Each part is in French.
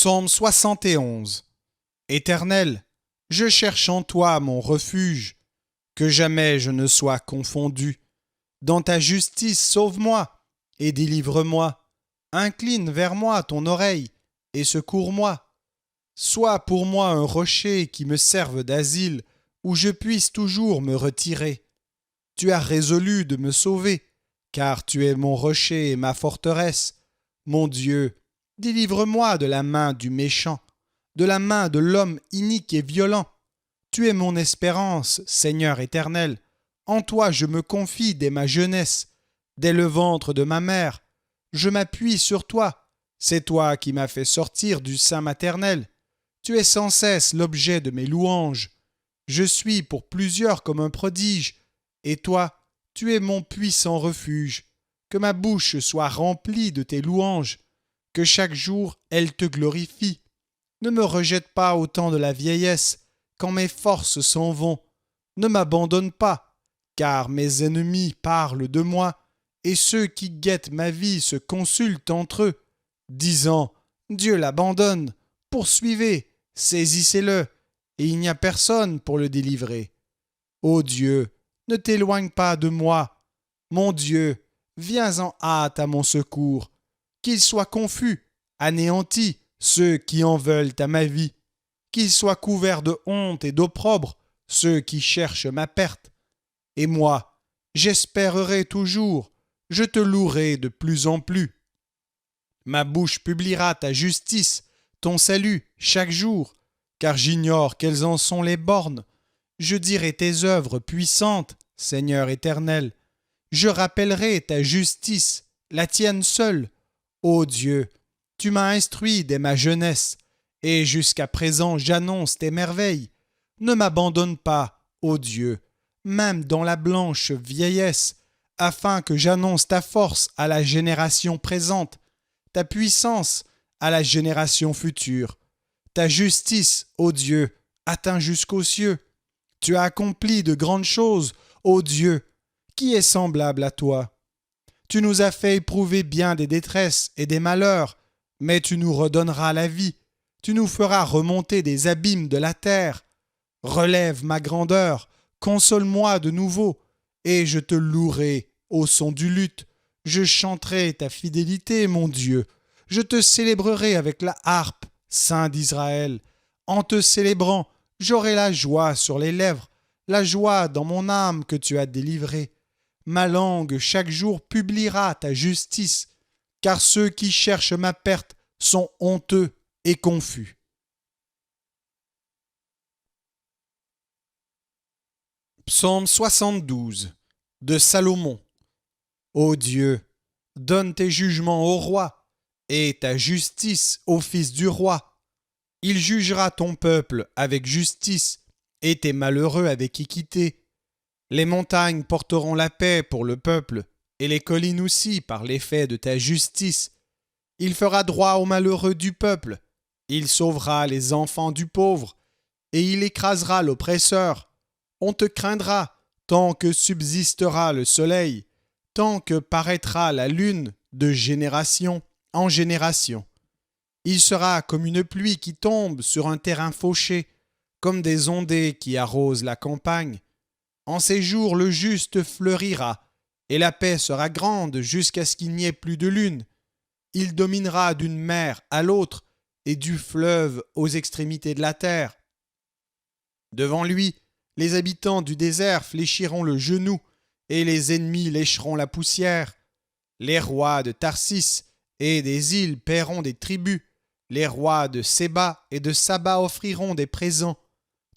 Psaume 71. Éternel, je cherche en toi mon refuge, que jamais je ne sois confondu. Dans ta justice, sauve-moi et délivre-moi. Incline vers moi ton oreille et secours-moi. Sois pour moi un rocher qui me serve d'asile, où je puisse toujours me retirer. Tu as résolu de me sauver, car tu es mon rocher et ma forteresse. Mon Dieu, délivre-moi de la main du méchant, de la main de l'homme inique et violent. Tu es mon espérance, Seigneur éternel. En toi je me confie dès ma jeunesse, dès le ventre de ma mère. Je m'appuie sur toi. C'est toi qui m'as fait sortir du sein maternel. Tu es sans cesse l'objet de mes louanges. Je suis pour plusieurs comme un prodige, et toi, tu es mon puissant refuge. Que ma bouche soit remplie de tes louanges, que chaque jour elle te glorifie. Ne me rejette pas au temps de la vieillesse, quand mes forces s'en vont. Ne m'abandonne pas, car mes ennemis parlent de moi, et ceux qui guettent ma vie se consultent entre eux, disant « Dieu l'abandonne, poursuivez, saisissez-le, et il n'y a personne pour le délivrer. » Ô Dieu, ne t'éloigne pas de moi. Mon Dieu, viens en hâte à mon secours. Qu'ils soient confus, anéantis, ceux qui en veulent à ma vie. Qu'ils soient couverts de honte et d'opprobre, ceux qui cherchent ma perte. Et moi, j'espérerai toujours, je te louerai de plus en plus. Ma bouche publiera ta justice, ton salut, chaque jour, car j'ignore quelles en sont les bornes. Je dirai tes œuvres puissantes, Seigneur éternel. Je rappellerai ta justice, la tienne seule. Ô Dieu, tu m'as instruit dès ma jeunesse, et jusqu'à présent j'annonce tes merveilles. Ne m'abandonne pas, ô Dieu, même dans la blanche vieillesse, afin que j'annonce ta force à la génération présente, ta puissance à la génération future. Ta justice, ô Dieu, atteint jusqu'aux cieux. Tu as accompli de grandes choses, ô Dieu. Qui est semblable à toi? Tu nous as fait éprouver bien des détresses et des malheurs, mais tu nous redonneras la vie. Tu nous feras remonter des abîmes de la terre. Relève ma grandeur, console-moi de nouveau, et je te louerai au son du luth. Je chanterai ta fidélité, mon Dieu. Je te célébrerai avec la harpe, Saint d'Israël. En te célébrant, j'aurai la joie sur les lèvres, la joie dans mon âme que tu as délivrée. Ma langue chaque jour publiera ta justice, car ceux qui cherchent ma perte sont honteux et confus. Psaume 72 de Salomon. Ô Dieu, donne tes jugements au roi, et ta justice au fils du roi. Il jugera ton peuple avec justice, et tes malheureux avec équité. Les montagnes porteront la paix pour le peuple, et les collines aussi par l'effet de ta justice. Il fera droit aux malheureux du peuple, il sauvera les enfants du pauvre, et il écrasera l'oppresseur. On te craindra tant que subsistera le soleil, tant que paraîtra la lune de génération en génération. Il sera comme une pluie qui tombe sur un terrain fauché, comme des ondées qui arrosent la campagne. En ces jours, le juste fleurira, et la paix sera grande jusqu'à ce qu'il n'y ait plus de lune. Il dominera d'une mer à l'autre, et du fleuve aux extrémités de la terre. Devant lui, les habitants du désert fléchiront le genou, et les ennemis lécheront la poussière. Les rois de Tarsis et des îles paieront des tributs. Les rois de Séba et de Saba offriront des présents.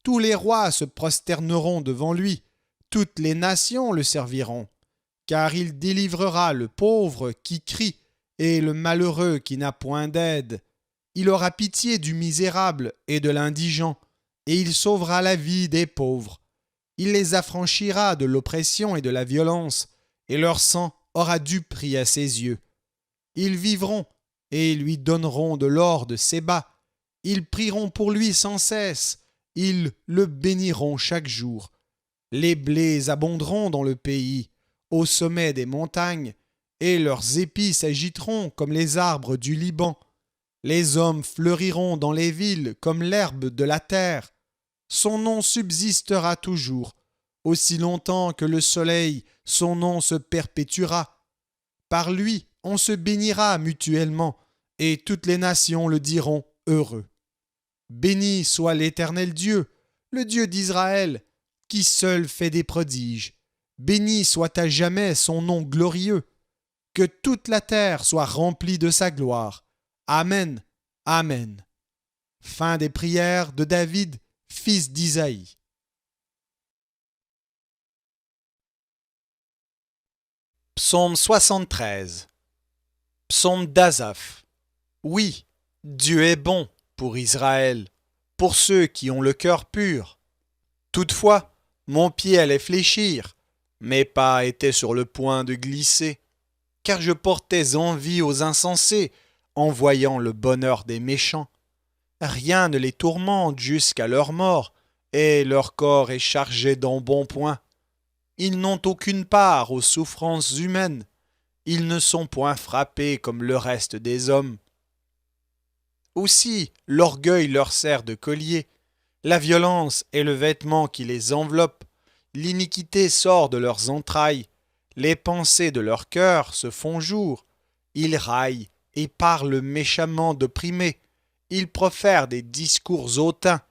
Tous les rois se prosterneront devant lui. Toutes les nations le serviront. Car il délivrera le pauvre qui crie et le malheureux qui n'a point d'aide. Il aura pitié du misérable et de l'indigent, et il sauvera la vie des pauvres. Il les affranchira de l'oppression et de la violence, et leur sang aura du prix à ses yeux. Ils vivront, et lui donneront de l'or de Séba. Ils prieront pour lui sans cesse, ils le béniront chaque jour. Les blés abonderont dans le pays, au sommet des montagnes, et leurs épis s'agiteront comme les arbres du Liban. Les hommes fleuriront dans les villes comme l'herbe de la terre. Son nom subsistera toujours. Aussi longtemps que le soleil, son nom se perpétuera. Par lui, on se bénira mutuellement, et toutes les nations le diront heureux. Béni soit l'Éternel Dieu, le Dieu d'Israël, qui seul fait des prodiges. Béni soit à jamais son nom glorieux. Que toute la terre soit remplie de sa gloire. Amen. Amen. Fin des prières de David, fils d'Isaïe. Psaume 73. Psaume d'Asaph. Oui, Dieu est bon pour Israël, pour ceux qui ont le cœur pur. Toutefois, mon pied allait fléchir, mes pas étaient sur le point de glisser, car je portais envie aux insensés en voyant le bonheur des méchants. Rien ne les tourmente jusqu'à leur mort, et leur corps est chargé d'embonpoint. Ils n'ont aucune part aux souffrances humaines, ils ne sont point frappés comme le reste des hommes. Aussi, l'orgueil leur sert de collier, la violence est le vêtement qui les enveloppe, l'iniquité sort de leurs entrailles, les pensées de leur cœur se font jour, ils raillent et parlent méchamment d'opprimés, ils profèrent des discours hautains,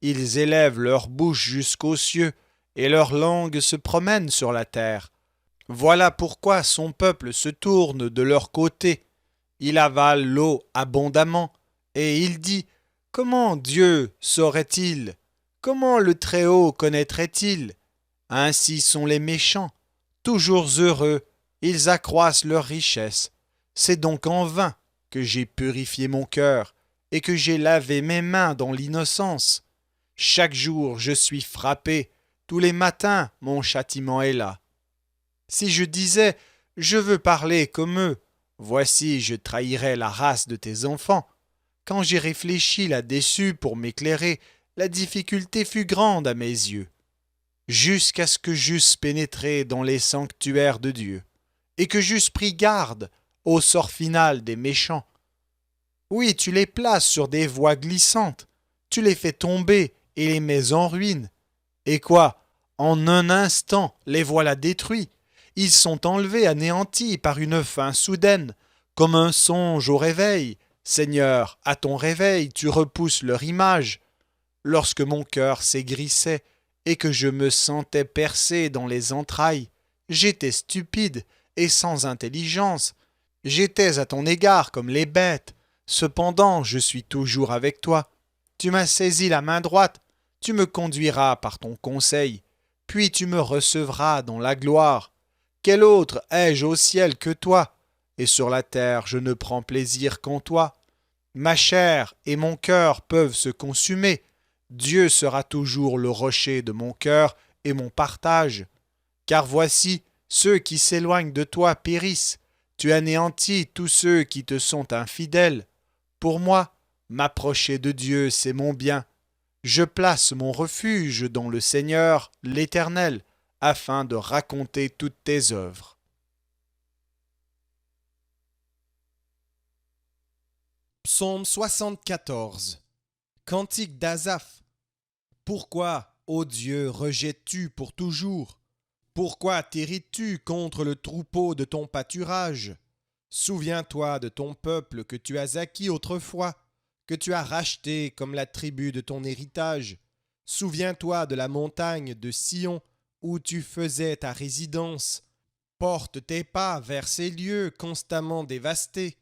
ils élèvent leur bouche jusqu'aux cieux, et leur langue se promène sur la terre. Voilà pourquoi son peuple se tourne de leur côté, il avale l'eau abondamment, et il dit « Comment Dieu saurait-il? Comment le Très-Haut connaîtrait-il? Ainsi sont les méchants, toujours heureux, ils accroissent leur richesse. C'est donc en vain que j'ai purifié mon cœur et que j'ai lavé mes mains dans l'innocence. Chaque jour je suis frappé, tous les matins mon châtiment est là. Si je disais « Je veux parler comme eux », voici je trahirais la race de tes enfants. Quand j'ai réfléchi là-dessus pour m'éclairer, la difficulté fut grande à mes yeux, jusqu'à ce que j'eusse pénétré dans les sanctuaires de Dieu, et que j'eusse pris garde au sort final des méchants. Oui, tu les places sur des voies glissantes, tu les fais tomber et les mets en ruine. Et quoi? En un instant, les voilà détruits. Ils sont enlevés, anéantis par une faim soudaine, comme un songe au réveil. Seigneur, à ton réveil, tu repousses leur image. Lorsque mon cœur s'aigrissait et que je me sentais percé dans les entrailles, j'étais stupide et sans intelligence. J'étais à ton égard comme les bêtes. Cependant, je suis toujours avec toi. Tu m'as saisi la main droite, tu me conduiras par ton conseil, puis tu me recevras dans la gloire. Quel autre ai-je au ciel que toi? Et sur la terre je ne prends plaisir qu'en toi. Ma chair et mon cœur peuvent se consumer. Dieu sera toujours le rocher de mon cœur et mon partage. Car voici, ceux qui s'éloignent de toi périssent. Tu anéantis tous ceux qui te sont infidèles. Pour moi, m'approcher de Dieu, c'est mon bien. Je place mon refuge dans le Seigneur, l'Éternel, afin de raconter toutes tes œuvres. Psaume 74. Cantique d'Asaph. Pourquoi, ô Dieu, rejettes-tu pour toujours? Pourquoi t'irrites-tu contre le troupeau de ton pâturage? Souviens-toi de ton peuple que tu as acquis autrefois, que tu as racheté comme la tribu de ton héritage. Souviens-toi de la montagne de Sion où tu faisais ta résidence. Porte tes pas vers ces lieux constamment dévastés.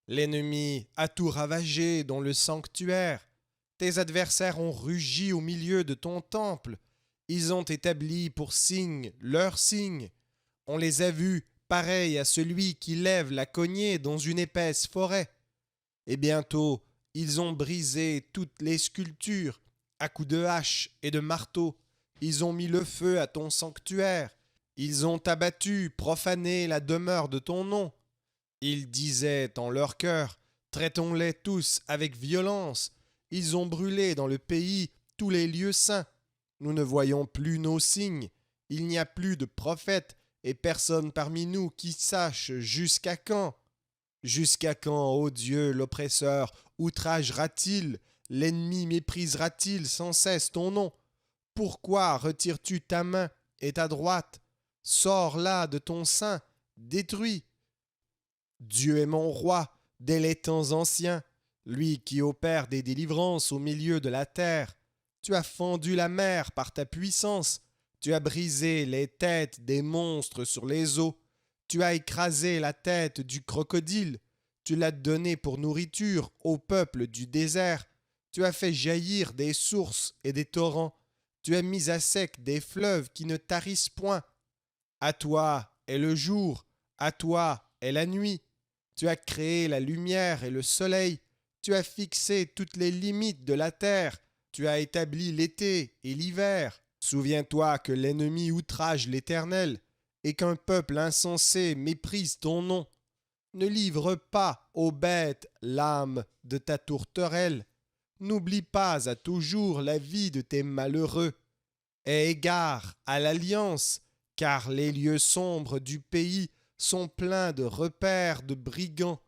L'ennemi a tout ravagé dans le sanctuaire. Tes adversaires ont rugi au milieu de ton temple. Ils ont établi pour signe leur signe. On les a vus pareils à celui qui lève la cognée dans une épaisse forêt. Et bientôt, ils ont brisé toutes les sculptures à coups de hache et de marteau. Ils ont mis le feu à ton sanctuaire. Ils ont abattu, profané la demeure de ton nom. Ils disaient en leur cœur, traitons-les tous avec violence. Ils ont brûlé dans le pays tous les lieux saints. Nous ne voyons plus nos signes. Il n'y a plus de prophètes et personne parmi nous qui sache jusqu'à quand. Jusqu'à quand, ô Dieu, l'oppresseur outragera-t-il, l'ennemi méprisera-t-il sans cesse ton nom? Pourquoi retires-tu ta main et ta droite? Sors là de ton sein, détruis. Dieu est mon roi dès les temps anciens, lui qui opère des délivrances au milieu de la terre. Tu as fendu la mer par ta puissance, tu as brisé les têtes des monstres sur les eaux, tu as écrasé la tête du crocodile, tu l'as donné pour nourriture au peuple du désert, tu as fait jaillir des sources et des torrents, tu as mis à sec des fleuves qui ne tarissent point. À toi est le jour, à toi est la nuit. Tu as créé la lumière et le soleil, tu as fixé toutes les limites de la terre, tu as établi l'été et l'hiver. Souviens-toi que l'ennemi outrage l'Éternel et qu'un peuple insensé méprise ton nom. Ne livre pas aux bêtes l'âme de ta tourterelle. N'oublie pas à toujours la vie de tes malheureux. Aie égard à l'alliance, car les lieux sombres du pays sont pleins de repères de brigands.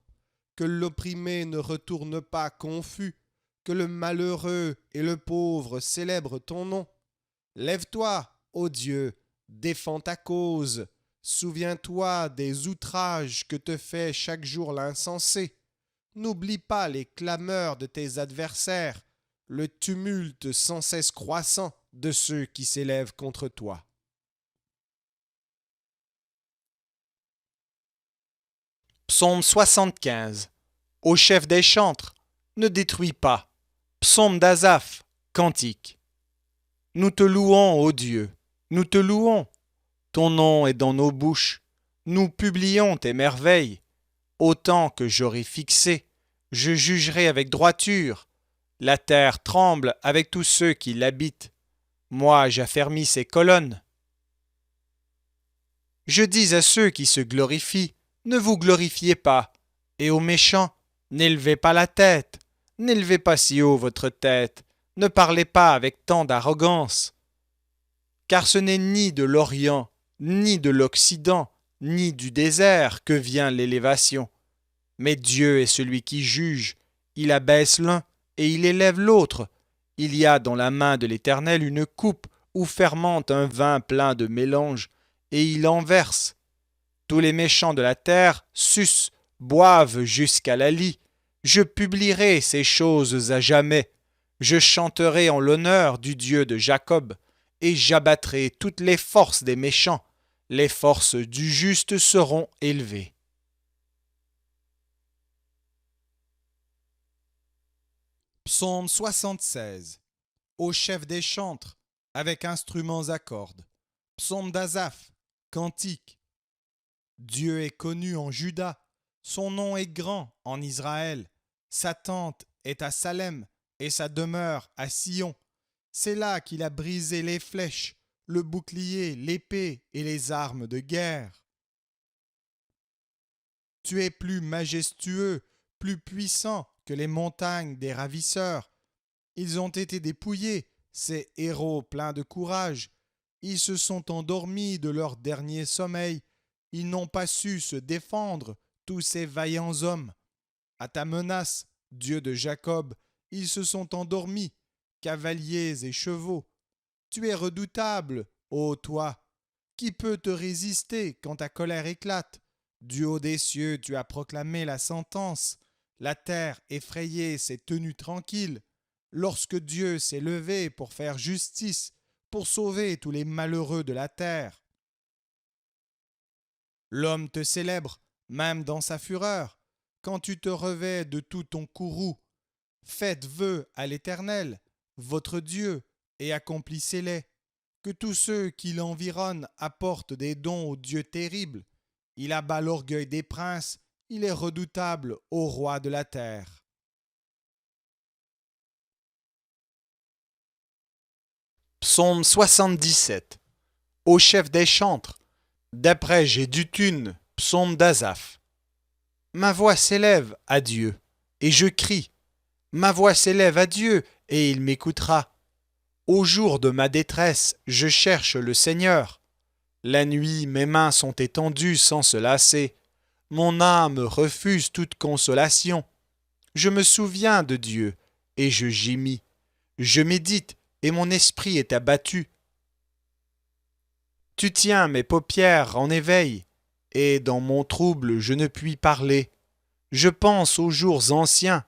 Que l'opprimé ne retourne pas confus, que le malheureux et le pauvre célèbrent ton nom. Lève-toi, ô Dieu, défends ta cause. Souviens-toi des outrages que te fait chaque jour l'insensé. N'oublie pas les clameurs de tes adversaires, le tumulte sans cesse croissant de ceux qui s'élèvent contre toi. Psaume 75. Au chef des chantres, ne détruis pas. Psaume d'Asaph, cantique. Nous te louons, ô Dieu, nous te louons. Ton nom est dans nos bouches. Nous publions tes merveilles. Autant que j'aurai fixé, je jugerai avec droiture. La terre tremble avec tous ceux qui l'habitent. Moi, j'affermis ses colonnes. Je dis à ceux qui se glorifient, ne vous glorifiez pas, et aux méchants, n'élevez pas la tête, n'élevez pas si haut votre tête, ne parlez pas avec tant d'arrogance. Car ce n'est ni de l'Orient, ni de l'Occident, ni du désert que vient l'élévation. Mais Dieu est celui qui juge, il abaisse l'un et il élève l'autre. Il y a dans la main de l'Éternel une coupe où fermente un vin plein de mélange, et il en verse. Tous les méchants de la terre sucent, boivent jusqu'à la lie. Je publierai ces choses à jamais. Je chanterai en l'honneur du Dieu de Jacob, et j'abattrai toutes les forces des méchants. Les forces du juste seront élevées. Psaume 76. Au chef des chantres, avec instruments à cordes. Psaume d'Asaph, cantique. Dieu est connu en Juda, son nom est grand en Israël. Sa tente est à Salem et sa demeure à Sion. C'est là qu'il a brisé les flèches, le bouclier, l'épée et les armes de guerre. Tu es plus majestueux, plus puissant que les montagnes des ravisseurs. Ils ont été dépouillés, ces héros pleins de courage. Ils se sont endormis de leur dernier sommeil. Ils n'ont pas su se défendre, tous ces vaillants hommes. À ta menace, Dieu de Jacob, ils se sont endormis, cavaliers et chevaux. Tu es redoutable, ô toi. Qui peut te résister quand ta colère éclate? Du haut des cieux, tu as proclamé la sentence. La terre effrayée s'est tenue tranquille. Lorsque Dieu s'est levé pour faire justice, pour sauver tous les malheureux de la terre. L'homme te célèbre, même dans sa fureur, quand tu te revêts de tout ton courroux. Faites vœu à l'Éternel, votre Dieu, et accomplissez-les. Que tous ceux qui l'environnent apportent des dons au Dieu terrible. Il abat l'orgueil des princes, il est redoutable au roi de la terre. Psaume 77. Au chef des chantres, d'après Jéduthune, psaume d'Asaph. Ma voix s'élève à Dieu, et je crie. Ma voix s'élève à Dieu, et il m'écoutera. Au jour de ma détresse, je cherche le Seigneur. La nuit, mes mains sont étendues sans se lasser. Mon âme refuse toute consolation. Je me souviens de Dieu, et je gémis. Je médite, et mon esprit est abattu. Tu tiens mes paupières en éveil, et dans mon trouble je ne puis parler. Je pense aux jours anciens,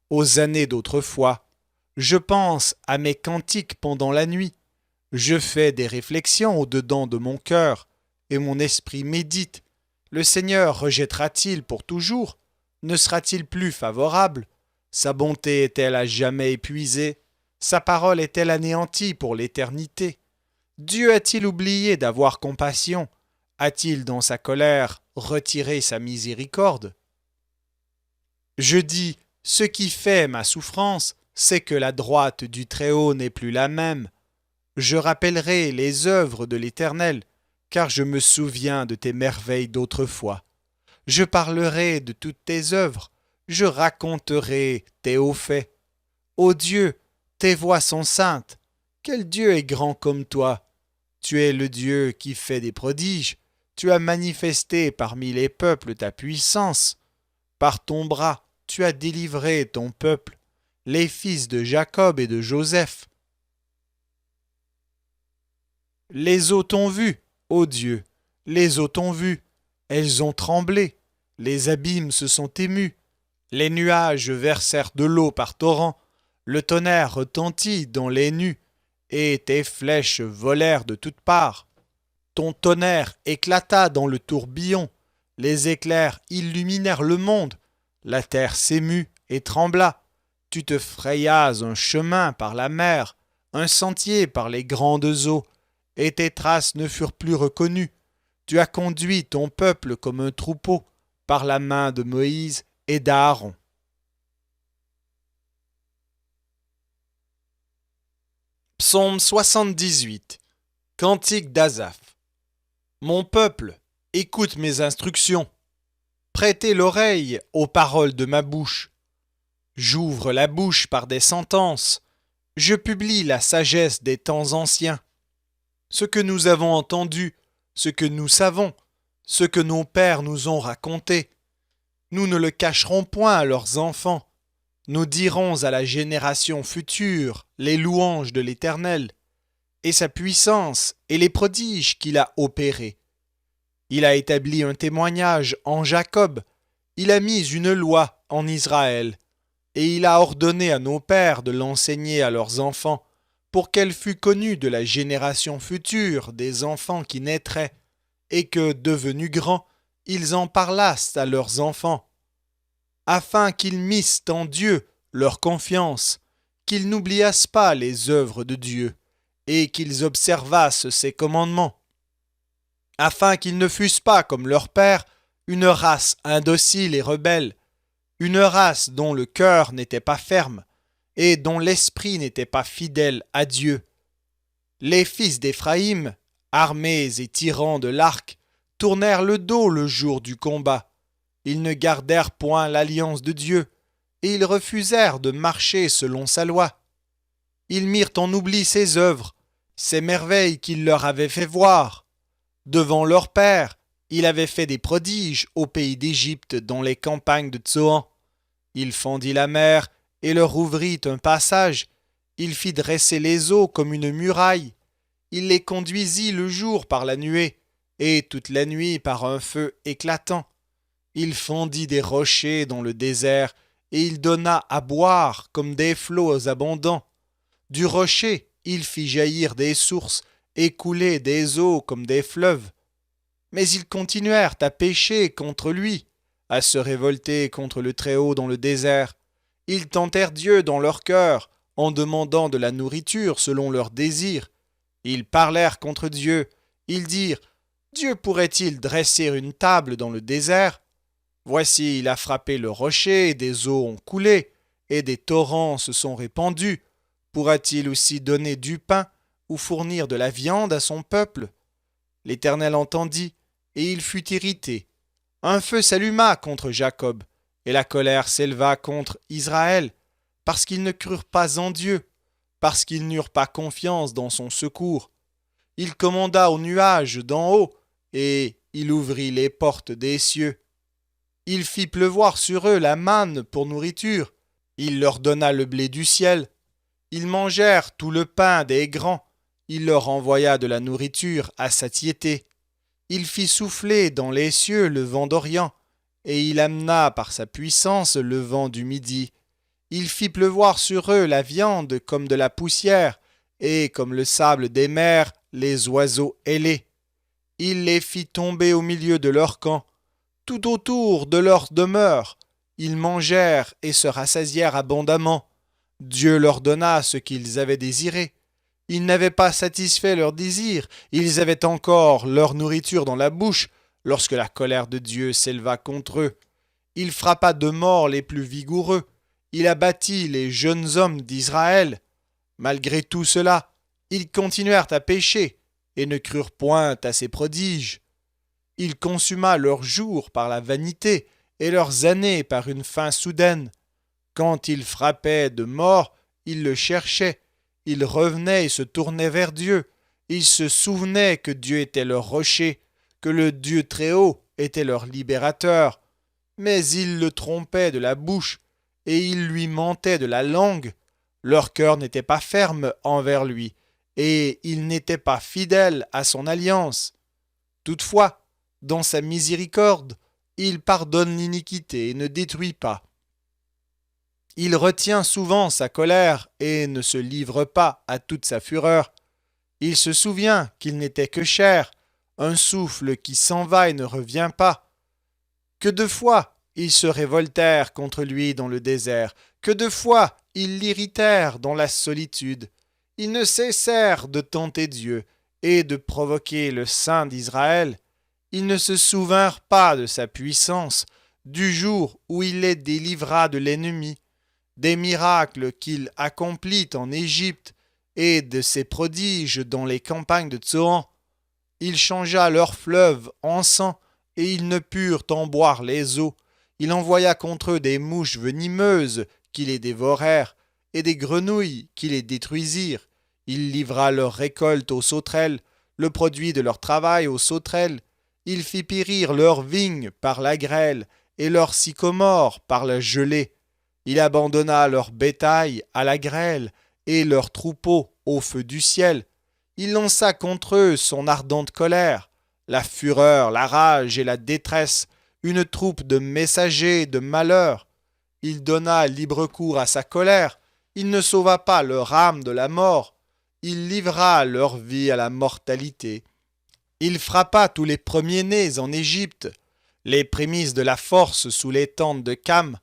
aux années d'autrefois. Je pense à mes cantiques pendant la nuit. Je fais des réflexions au-dedans de mon cœur, et mon esprit médite. Le Seigneur rejettera-t-il pour toujours? Ne sera-t-il plus favorable? Sa bonté est-elle à jamais épuisée? Sa parole est-elle anéantie pour l'éternité? Dieu a-t-il oublié d'avoir compassion? A-t-il dans sa colère retiré sa miséricorde? Je dis, ce qui fait ma souffrance, c'est que la droite du Très-Haut n'est plus la même. Je rappellerai les œuvres de l'Éternel, car je me souviens de tes merveilles d'autrefois. Je parlerai de toutes tes œuvres, je raconterai tes hauts faits. Ô Dieu, tes voies sont saintes. Quel Dieu est grand comme toi? Tu es le Dieu qui fait des prodiges. Tu as manifesté parmi les peuples ta puissance. Par ton bras, tu as délivré ton peuple, les fils de Jacob et de Joseph. Les eaux t'ont vu, ô Dieu, les eaux t'ont vu, elles ont tremblé, les abîmes se sont émus, les nuages versèrent de l'eau par torrents, le tonnerre retentit dans les nues, et tes flèches volèrent de toutes parts. Ton tonnerre éclata dans le tourbillon, les éclairs illuminèrent le monde, la terre s'émut et trembla. Tu te frayas un chemin par la mer, un sentier par les grandes eaux, et tes traces ne furent plus reconnues. Tu as conduit ton peuple comme un troupeau, par la main de Moïse et d'Aaron. Psaume 78. Cantique d'Asaph. Mon peuple, écoute mes instructions. Prêtez l'oreille aux paroles de ma bouche. J'ouvre la bouche par des sentences. Je publie la sagesse des temps anciens. Ce que nous avons entendu, ce que nous savons, ce que nos pères nous ont raconté. Nous ne le cacherons point à leurs enfants. Nous dirons à la génération future les louanges de l'Éternel, et sa puissance et les prodiges qu'il a opérés. Il a établi un témoignage en Jacob, il a mis une loi en Israël, et il a ordonné à nos pères de l'enseigner à leurs enfants, pour qu'elle fût connue de la génération future des enfants qui naîtraient, et que, devenus grands, ils en parlassent à leurs enfants, afin qu'ils missent en Dieu leur confiance, qu'ils n'oubliassent pas les œuvres de Dieu, et qu'ils observassent ses commandements, afin qu'ils ne fussent pas comme leur père, une race indocile et rebelle, une race dont le cœur n'était pas ferme, et dont l'esprit n'était pas fidèle à Dieu. Les fils d'Éphraïm, armés et tirant de l'arc, tournèrent le dos le jour du combat. Ils ne gardèrent point l'alliance de Dieu, et ils refusèrent de marcher selon sa loi. Ils mirent en oubli ses œuvres, ses merveilles qu'il leur avait fait voir. Devant leur père, il avait fait des prodiges au pays d'Égypte dans les campagnes de Tsoan. Il fendit la mer et leur ouvrit un passage. Il fit dresser les eaux comme une muraille. Il les conduisit le jour par la nuée, et toute la nuit par un feu éclatant. Il fondit des rochers dans le désert, et il donna à boire comme des flots abondants. Du rocher, il fit jaillir des sources, et couler des eaux comme des fleuves. Mais ils continuèrent à pécher contre lui, à se révolter contre le Très-Haut dans le désert. Ils tentèrent Dieu dans leur cœur, en demandant de la nourriture selon leurs désirs. Ils parlèrent contre Dieu. Ils dirent, Dieu pourrait-il dresser une table dans le désert? Voici, il a frappé le rocher, des eaux ont coulé, et des torrents se sont répandus. Pourra-t-il aussi donner du pain ou fournir de la viande à son peuple? L'Éternel entendit, et il fut irrité. Un feu s'alluma contre Jacob, et la colère s'éleva contre Israël, parce qu'ils ne crurent pas en Dieu, parce qu'ils n'eurent pas confiance dans son secours. Il commanda aux nuages d'en haut, et il ouvrit les portes des cieux. Il fit pleuvoir sur eux la manne pour nourriture, Il leur donna le blé du ciel. Ils mangèrent tout le pain des grands. Il leur envoya de la nourriture à satiété. Il fit souffler dans les cieux le vent d'Orient, et il amena par sa puissance le vent du Midi. Il fit pleuvoir sur eux la viande comme de la poussière, et comme le sable des mers, les oiseaux ailés. Il les fit tomber au milieu de leur camp, tout autour de leur demeure. Ils mangèrent et se rassasièrent abondamment. Dieu leur donna ce qu'ils avaient désiré. Ils n'avaient pas satisfait leur désir, ils avaient encore leur nourriture dans la bouche, lorsque la colère de Dieu s'éleva contre eux. Il frappa de mort les plus vigoureux, il abattit les jeunes hommes d'Israël. Malgré tout cela, ils continuèrent à pécher, et ne crurent point à ses prodiges. Il consuma leurs jours par la vanité, et leurs années par une faim soudaine. Quand ils frappaient de mort, ils le cherchaient. Ils revenaient et se tournaient vers Dieu. Ils se souvenaient que Dieu était leur rocher, que le Dieu Très-Haut était leur libérateur. Mais ils le trompaient de la bouche, et ils lui mentaient de la langue. Leur cœur n'était pas ferme envers lui, et ils n'étaient pas fidèles à son alliance. Toutefois, dans sa miséricorde, il pardonne l'iniquité et ne détruit pas. Il retient souvent sa colère et ne se livre pas à toute sa fureur. Il se souvient qu'il n'était que chair, un souffle qui s'en va et ne revient pas. Que de fois ils se révoltèrent contre lui dans le désert, que de fois ils l'irritèrent dans la solitude. Ils ne cessèrent de tenter Dieu et de provoquer le Saint d'Israël. Ils ne se souvinrent pas de sa puissance, du jour où il les délivra de l'ennemi, des miracles qu'il accomplit en Égypte et de ses prodiges dans les campagnes de Tsoan. Il changea leurs fleuves en sang et ils ne purent en boire les eaux. Il envoya contre eux des mouches venimeuses qui les dévorèrent et des grenouilles qui les détruisirent. Il livra leur récolte aux sauterelles, le produit de leur travail aux sauterelles. Il fit périr leurs vignes par la grêle et leurs sycomores par la gelée. Il abandonna leur bétail à la grêle et leurs troupeaux au feu du ciel. Il lança contre eux son ardente colère, la fureur, la rage et la détresse, une troupe de messagers de malheur. Il donna libre cours à sa colère, il ne sauva pas leur âme de la mort, il livra leur vie à la mortalité. Il frappa tous les premiers-nés en Égypte, les prémices de la force sous les tentes de Cam.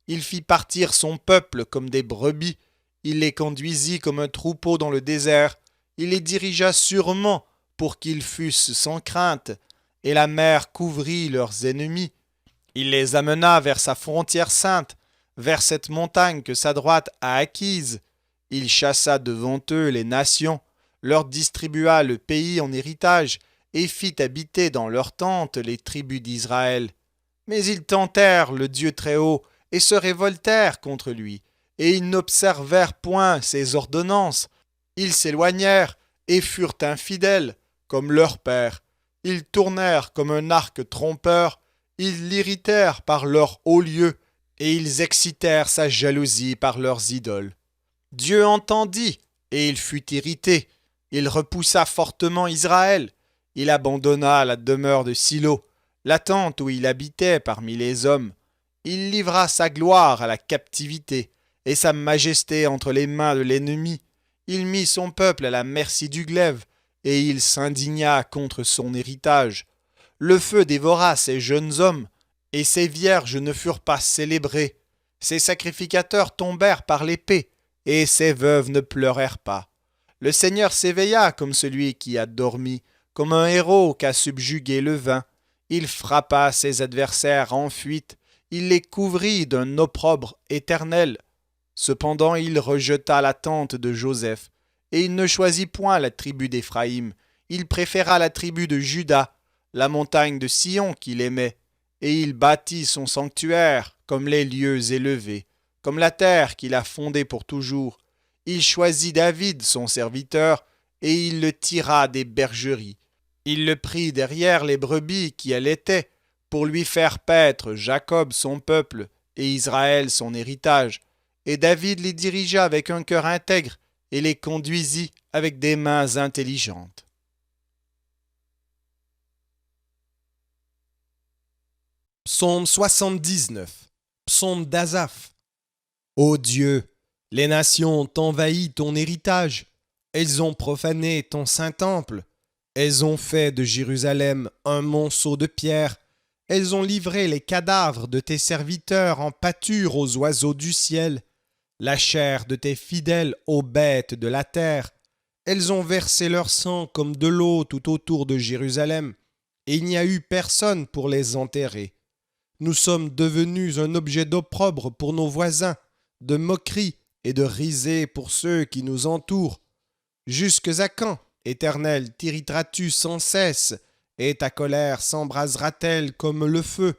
Il fit partir son peuple comme des brebis, il les conduisit comme un troupeau dans le désert, il les dirigea sûrement pour qu'ils fussent sans crainte, et la mer couvrit leurs ennemis. Il les amena vers sa frontière sainte, vers cette montagne que sa droite a acquise. Il chassa devant eux les nations, leur distribua le pays en héritage, et fit habiter dans leurs tentes les tribus d'Israël. Mais ils tentèrent le Dieu Très-Haut, et se révoltèrent contre lui, et ils n'observèrent point ses ordonnances. Ils s'éloignèrent et furent infidèles, comme leur père. Ils tournèrent comme un arc trompeur, ils l'irritèrent par leurs hauts lieux, et ils excitèrent sa jalousie par leurs idoles. Dieu entendit, et il fut irrité. Il repoussa fortement Israël. Il abandonna la demeure de Silo, la tente où il habitait parmi les hommes. Il livra sa gloire à la captivité, et sa majesté entre les mains de l'ennemi. Il mit son peuple à la merci du glaive, et il s'indigna contre son héritage. Le feu dévora ses jeunes hommes, et ses vierges ne furent pas célébrées. Ses sacrificateurs tombèrent par l'épée, et ses veuves ne pleurèrent pas. Le Seigneur s'éveilla comme celui qui a dormi, comme un héros qu'a subjugué le vin. Il frappa ses adversaires en fuite, il les couvrit d'un opprobre éternel. Cependant il rejeta la tente de Joseph, et il ne choisit point la tribu d'Éphraïm. Il préféra la tribu de Juda, la montagne de Sion qu'il aimait, et il bâtit son sanctuaire comme les lieux élevés, comme la terre qu'il a fondée pour toujours. Il choisit David son serviteur, et il le tira des bergeries. Il le prit derrière les brebis qui allaitaient, pour lui faire paître Jacob son peuple et Israël son héritage. et David les dirigea avec un cœur intègre et les conduisit avec des mains intelligentes. Psaume 79. Psaume d'Asaph. Ô Dieu, les nations ont envahi ton héritage, elles ont profané ton saint temple, elles ont fait de Jérusalem un monceau de pierre, elles ont livré les cadavres de tes serviteurs en pâture aux oiseaux du ciel, la chair de tes fidèles aux bêtes de la terre. Elles ont versé leur sang comme de l'eau tout autour de Jérusalem, et il n'y a eu personne pour les enterrer. Nous sommes devenus un objet d'opprobre pour nos voisins, de moquerie et de risée pour ceux qui nous entourent. Jusque à quand, Éternel, t'irriteras-tu sans cesse, et ta colère s'embrasera-t-elle comme le feu?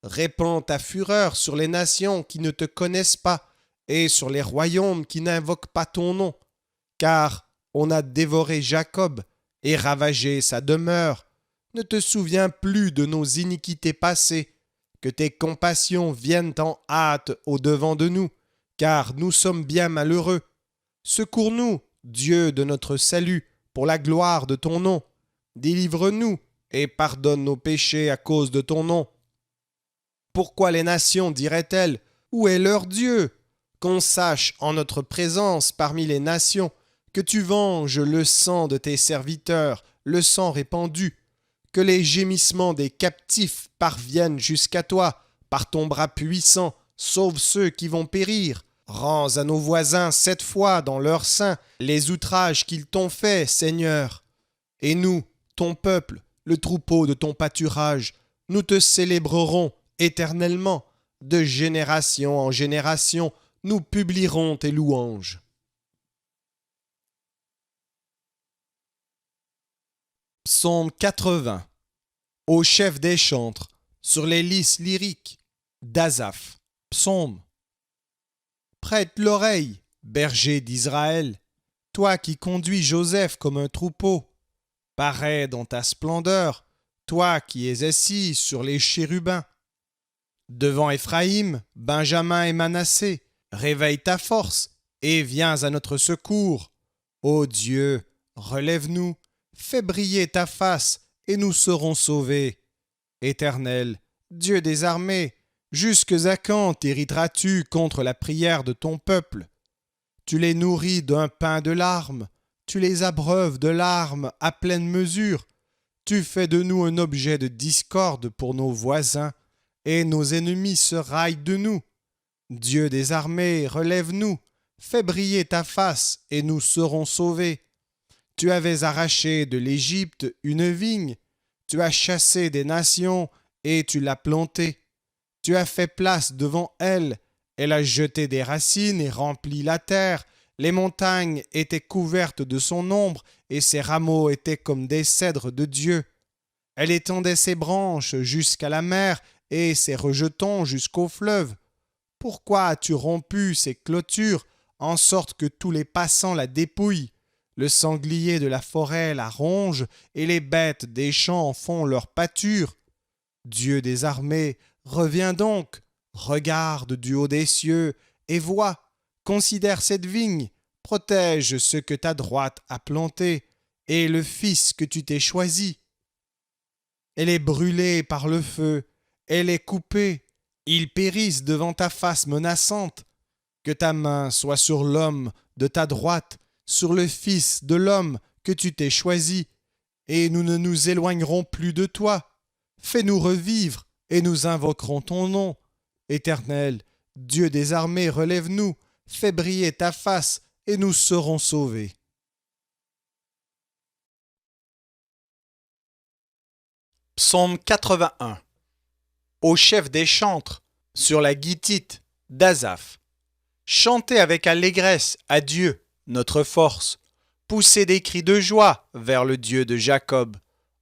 Répands ta fureur sur les nations qui ne te connaissent pas, et sur les royaumes qui n'invoquent pas ton nom, car on a dévoré Jacob et ravagé sa demeure. Ne te souviens plus de nos iniquités passées, que tes compassions viennent en hâte au-devant de nous, car nous sommes bien malheureux. Secours-nous, Dieu de notre salut, pour la gloire de ton nom. Délivre-nous et pardonne nos péchés à cause de ton nom. Pourquoi les nations diraient-elles, où est leur Dieu? Qu'on sache en notre présence parmi les nations que tu venges le sang de tes serviteurs, le sang répandu, que les gémissements des captifs parviennent jusqu'à toi, par ton bras puissant, sauve ceux qui vont périr. Rends à nos voisins 7 fois dans leur sein les outrages qu'ils t'ont faits, Seigneur. Et nous, ton peuple, le troupeau de ton pâturage, nous te célébrerons éternellement. De génération en génération, nous publierons tes louanges. Psaume 80. Au chef des chantres, sur les lys lyriques d'Asaph. Psaume. Prête l'oreille, berger d'Israël, toi qui conduis Joseph comme un troupeau. Parais dans ta splendeur, toi qui es assis sur les chérubins. Devant Éphraïm, Benjamin et Manassé, réveille ta force et viens à notre secours. Ô Dieu, relève-nous, fais briller ta face et nous serons sauvés. Éternel, Dieu des armées, jusque à quand t'irriteras-tu contre la prière de ton peuple? Tu les nourris d'un pain de larmes, tu les abreuves de larmes à pleine mesure. Tu fais de nous un objet de discorde pour nos voisins, et nos ennemis se raillent de nous. Dieu des armées, relève-nous, fais briller ta face, et nous serons sauvés. Tu avais arraché de l'Égypte une vigne, tu as chassé des nations, et tu l'as plantée. Tu as fait place devant elle, elle a jeté des racines et rempli la terre. Les montagnes étaient couvertes de son ombre, et ses rameaux étaient comme des cèdres de Dieu. Elle étendait ses branches jusqu'à la mer, et ses rejetons jusqu'au fleuve. Pourquoi as-tu rompu ses clôtures, en sorte que tous les passants la dépouillent? Le sanglier de la forêt la ronge, et les bêtes des champs en font leur pâture. Dieu des armées, reviens donc, regarde du haut des cieux, et vois, considère cette vigne, protège ce que ta droite a planté, et le fils que tu t'es choisi. Elle est brûlée par le feu, elle est coupée, ils périssent devant ta face menaçante. Que ta main soit sur l'homme de ta droite, sur le fils de l'homme que tu t'es choisi, et nous ne nous éloignerons plus de toi. Fais-nous revivre, et nous invoquerons ton nom. Éternel, Dieu des armées, relève-nous, fais briller ta face, et nous serons sauvés. Psaume 81. Au chef des chantres, sur la guitite d'Asaph. Chantez avec allégresse à Dieu, notre force. Poussez des cris de joie vers le Dieu de Jacob.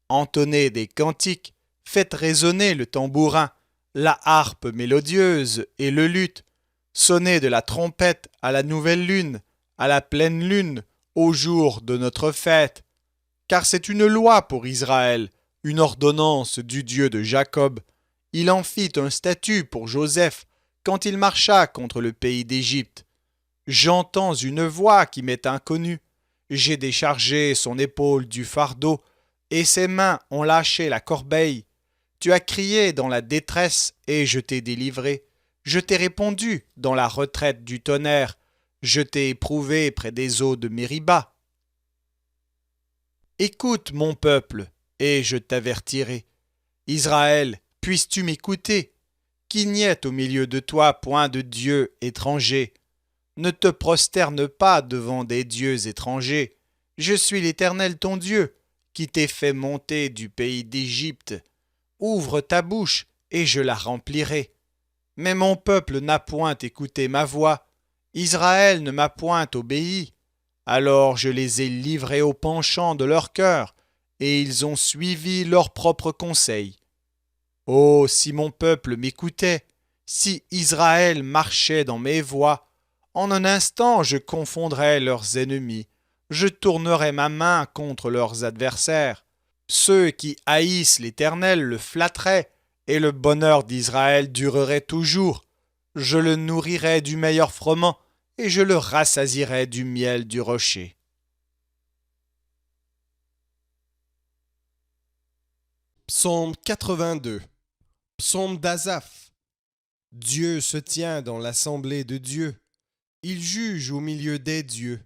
Entonnez des cantiques, faites résonner le tambourin, la harpe mélodieuse et le luth. Sonnez de la trompette à la nouvelle lune, à la pleine lune, au jour de notre fête. Car c'est une loi pour Israël, une ordonnance du Dieu de Jacob. Il en fit un statut pour Joseph, quand il marcha contre le pays d'Égypte. J'entends une voix qui m'est inconnue. J'ai déchargé son épaule du fardeau, et ses mains ont lâché la corbeille. Tu as crié dans la détresse, et je t'ai délivré. Je t'ai répondu dans la retraite du tonnerre. Je t'ai éprouvé près des eaux de Mériba. Écoute, mon peuple, et je t'avertirai. Israël, puisses-tu m'écouter? Qu'il n'y ait au milieu de toi point de dieu étranger. Ne te prosterne pas devant des dieux étrangers. Je suis l'Éternel ton Dieu, qui t'ai fait monter du pays d'Égypte. Ouvre ta bouche, et je la remplirai. Mais mon peuple n'a point écouté ma voix. Israël ne m'a point obéi. Alors je les ai livrés au penchant de leur cœur, et ils ont suivi leurs propres conseils. Oh, si mon peuple m'écoutait, si Israël marchait dans mes voies, en un instant je confondrais leurs ennemis, je tournerais ma main contre leurs adversaires. Ceux qui haïssent l'Éternel le flatteraient, et le bonheur d'Israël durerait toujours. Je le nourrirais du meilleur froment, et je le rassasierai du miel du rocher. Psaume 82. Psaume d'Asaph. Dieu se tient dans l'assemblée de Dieu. Il juge au milieu des dieux.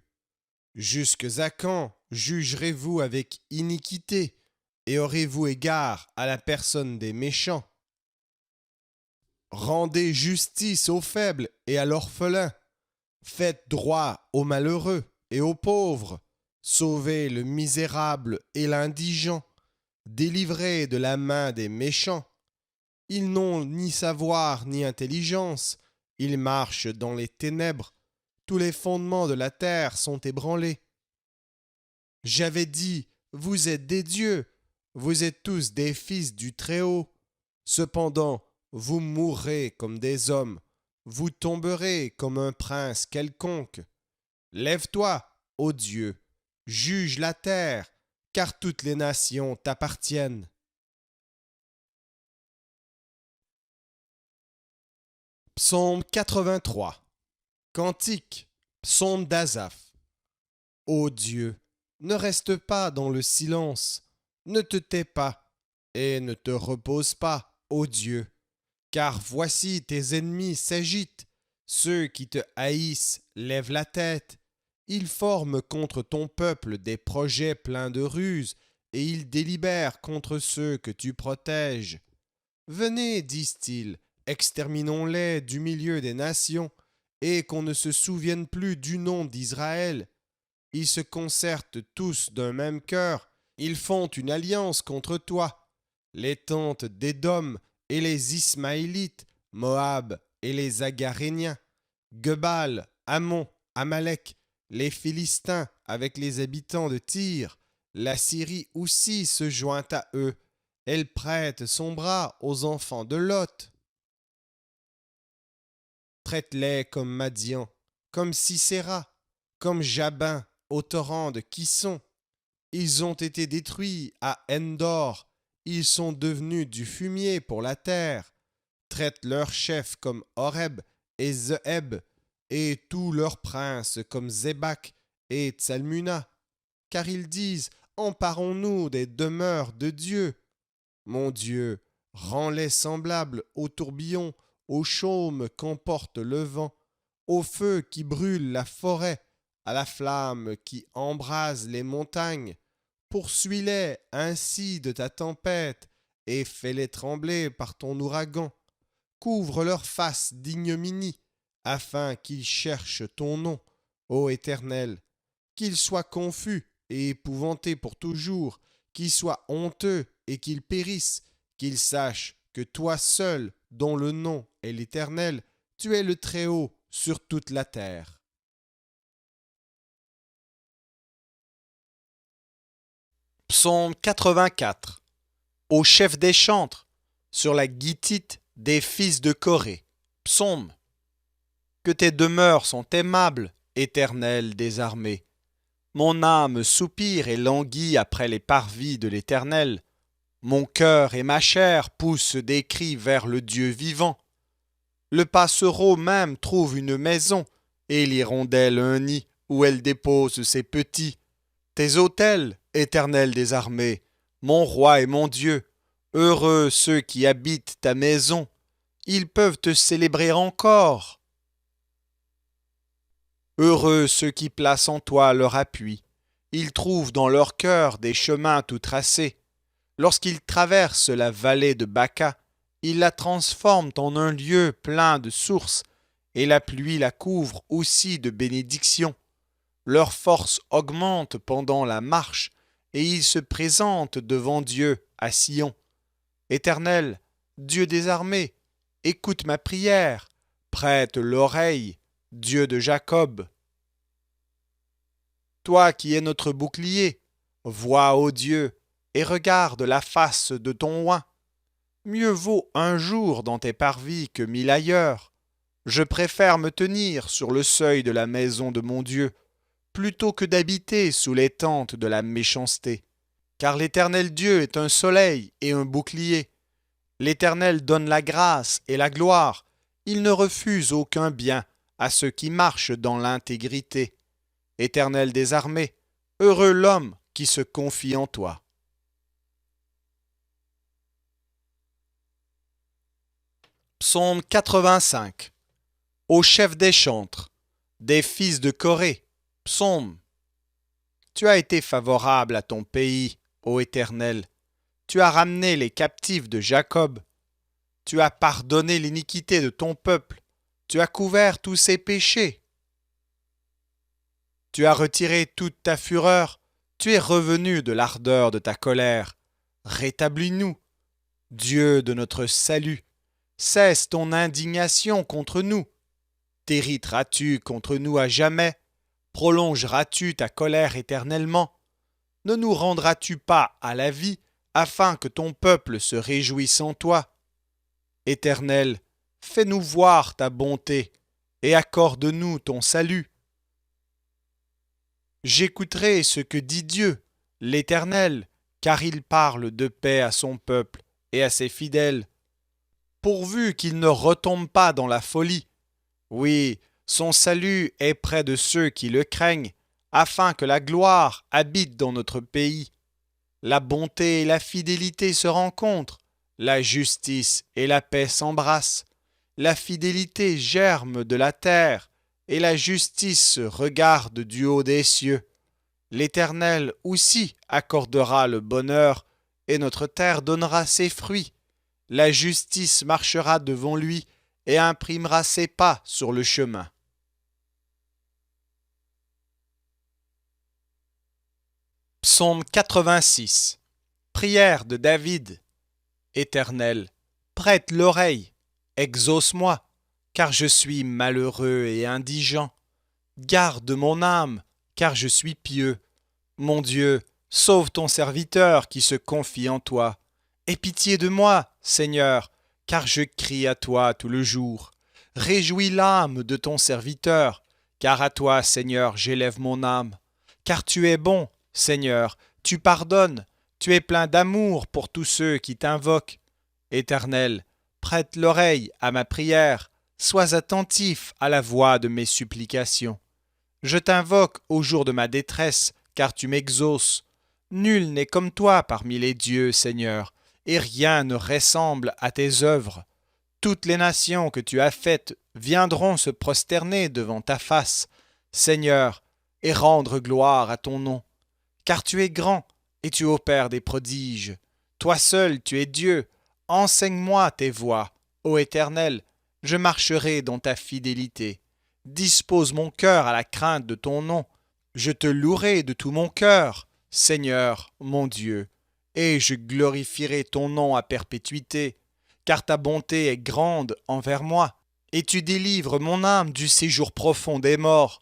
Jusques à quand jugerez-vous avec iniquité et aurez-vous égard à la personne des méchants? Rendez justice aux faibles et à l'orphelin. Faites droit aux malheureux et aux pauvres. Sauvez le misérable et l'indigent. Délivrez de la main des méchants. Ils n'ont ni savoir ni intelligence. Ils marchent dans les ténèbres. Tous les fondements de la terre sont ébranlés. J'avais dit, vous êtes des dieux, vous êtes tous des fils du Très-Haut. Cependant, vous mourrez comme des hommes, vous tomberez comme un prince quelconque. Lève-toi, ô Dieu, juge la terre, car toutes les nations t'appartiennent. Psaume 83. Cantique, psaume d'Asaph. Ô Dieu, ne reste pas dans le silence, ne te tais pas, et ne te repose pas, ô Dieu, car voici tes ennemis s'agitent, ceux qui te haïssent lèvent la tête, ils forment contre ton peuple des projets pleins de ruses, et ils délibèrent contre ceux que tu protèges. Venez, disent-ils, exterminons-les du milieu des nations, et qu'on ne se souvienne plus du nom d'Israël. Ils se concertent tous d'un même cœur, ils font une alliance contre toi. Les tentes d'Édom et les Ismaélites, Moab et les Agaréniens, Gebal, Ammon, Amalek, les Philistins avec les habitants de Tyr, la Syrie aussi se joint à eux. Elle prête son bras aux enfants de Lot. Traite-les comme Madian, comme Sisera, comme Jabin, au torrent de Kisson. Ils ont été détruits à Endor, ils sont devenus du fumier pour la terre. Traite leurs chefs comme Horeb et Zeheb, et tous leurs princes comme Zébak et Tsalmuna, car ils disent, emparons-nous des demeures de Dieu. Mon Dieu, rends-les semblables au tourbillon, au chaume qu'emporte le vent, au feu qui brûle la forêt, à la flamme qui embrase les montagnes. Poursuis-les ainsi de ta tempête, et fais-les trembler par ton ouragan. Couvre leur face d'ignominie, afin qu'ils cherchent ton nom, ô Éternel. Qu'ils soient confus et épouvantés pour toujours, qu'ils soient honteux et qu'ils périssent, qu'ils sachent que toi seul, dont le nom est l'Éternel, tu es le Très-Haut sur toute la terre. Psaume 84. Au chef des chantres, sur la guitite des fils de Corée. Psaume. Que tes demeures sont aimables, Éternel des armées. Mon âme soupire et languit après les parvis de l'Éternel. Mon cœur et ma chair poussent des cris vers le Dieu vivant. Le passereau même trouve une maison, et l'hirondelle un nid où elle dépose ses petits. Tes autels, Éternel des armées, mon roi et mon Dieu, heureux ceux qui habitent ta maison, ils peuvent te célébrer encore. Heureux ceux qui placent en toi leur appui, ils trouvent dans leur cœur des chemins tout tracés. Lorsqu'ils traversent la vallée de Baca, ils la transforment en un lieu plein de sources, et la pluie la couvre aussi de bénédictions. Leur force augmente pendant la marche, et ils se présentent devant Dieu à Sion. Éternel, Dieu des armées, écoute ma prière, prête l'oreille, Dieu de Jacob. Toi qui es notre bouclier, vois, ô Dieu, et regarde la face de ton oint. Mieux vaut un jour dans tes parvis que 1000 ailleurs. Je préfère me tenir sur le seuil de la maison de mon Dieu, plutôt que d'habiter sous les tentes de la méchanceté. Car l'Éternel Dieu est un soleil et un bouclier. L'Éternel donne la grâce et la gloire. Il ne refuse aucun bien à ceux qui marchent dans l'intégrité. Éternel des armées, heureux l'homme qui se confie en toi. Psaume 85. Au chef des chantres, des fils de Corée, psaume. Tu as été favorable à ton pays, ô Éternel. Tu as ramené les captifs de Jacob. Tu as pardonné l'iniquité de ton peuple. Tu as couvert tous ses péchés. Tu as retiré toute ta fureur. Tu es revenu de l'ardeur de ta colère. Rétablis-nous, Dieu de notre salut. Cesse ton indignation contre nous. T'hériteras-tu contre nous à jamais? Prolongeras-tu ta colère éternellement? Ne nous rendras-tu pas à la vie, afin que ton peuple se réjouisse en toi? Éternel, fais-nous voir ta bonté, et accorde-nous ton salut. J'écouterai ce que dit Dieu, l'Éternel, car il parle de paix à son peuple et à ses fidèles, pourvu qu'il ne retombe pas dans la folie. Oui, son salut est près de ceux qui le craignent, afin que la gloire habite dans notre pays. La bonté et la fidélité se rencontrent, la justice et la paix s'embrassent. La fidélité germe de la terre, et la justice regarde du haut des cieux. L'Éternel aussi accordera le bonheur, et notre terre donnera ses fruits. La justice marchera devant lui, et imprimera ses pas sur le chemin. Psaume 86. Prière de David. Éternel, prête l'oreille, exauce-moi, car je suis malheureux et indigent. Garde mon âme, car je suis pieux. Mon Dieu, sauve ton serviteur qui se confie en toi. Aie pitié de moi, Seigneur, car je crie à toi tout le jour. Réjouis l'âme de ton serviteur, car à toi, Seigneur, j'élève mon âme. Car tu es bon, Seigneur, tu pardonnes, tu es plein d'amour pour tous ceux qui t'invoquent. Éternel, prête l'oreille à ma prière, sois attentif à la voix de mes supplications. Je t'invoque au jour de ma détresse, car tu m'exauces. Nul n'est comme toi parmi les dieux, Seigneur, et rien ne ressemble à tes œuvres. Toutes les nations que tu as faites viendront se prosterner devant ta face, Seigneur, et rendre gloire à ton nom. Car tu es grand, et tu opères des prodiges. Toi seul, tu es Dieu. Enseigne-moi tes voies, ô Éternel, je marcherai dans ta fidélité. Dispose mon cœur à la crainte de ton nom. Je te louerai de tout mon cœur, Seigneur, mon Dieu, et je glorifierai ton nom à perpétuité, car ta bonté est grande envers moi, et tu délivres mon âme du séjour profond des morts.